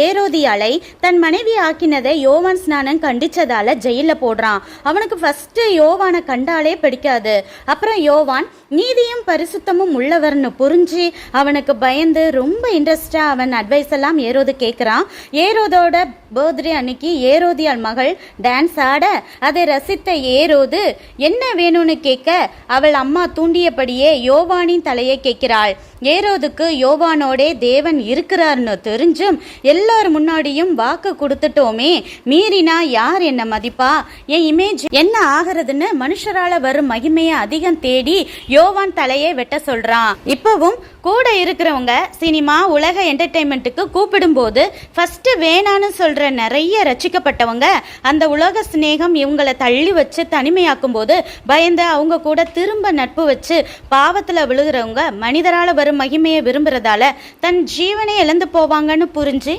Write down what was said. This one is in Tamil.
ஏரோதியாளை தன் மனைவி ஆக்கினதை யோவான் ஸ்நானன் கண்டிச்சதால ஜெயில போடுறான். அவனுக்கு ஃபர்ஸ்ட் யோவானை கண்டாலே பிடிக்காது. அப்புறம் யோவான் நீதியும் பரிசுத்தமும் உள்ளவர்னு புரிஞ்சு அவனுக்கு பயந்து ரொம்ப இன்ட்ரெஸ்டா அவன் அட்வைஸ் எல்லாம் ஏரோது கேட்குறான். ஏரோதோட பர்த்டே அன்னைக்கு ஏரோதியாள் மகள் டான்ஸ் ஆட அதை ரசித்த ஏரோது என்ன வேணும்னு கேட்க அவள் அம்மா தூண்டியபடியே யோவானின் தலையை கேட்கிறாள். ஏரோதுக்கு யோவானோடே தேவன் இருக்கிறார்னு தெரிஞ்சும் எல்லார் முன்னாடியும் வாக்கு கொடுத்துட்டோமே, மீறினா யார் என்ன மதிப்பா, என் இமேஜ் என்ன ஆகிறதுன்னு மனுஷரால வரும் மகிமையை அதிகம் தேடி யோவான் தலையை வெட்ட சொல்றான். இப்பவும் கூட இருக்கிறவங்க சினிமா உலக என்டர்டைன்மெண்ட்டுக்கு கூப்பிடும் போது ஃபர்ஸ்ட் வேணான்னு சொல்ற நிறைய ரசிக்கப்பட்டவங்க அந்த உலக சிநேகம் இவங்களை தள்ளி வச்சு தனிமையாக்கும் போது பயந்து அவங்க கூட திரும்ப நட்பு வச்சு பாவத்துல விழுகிறவங்க மனிதரால வரும் மகிமையை விரும்புறதால தன் ஜீவனை இழந்து போவாங்கன்னு புரிஞ்சு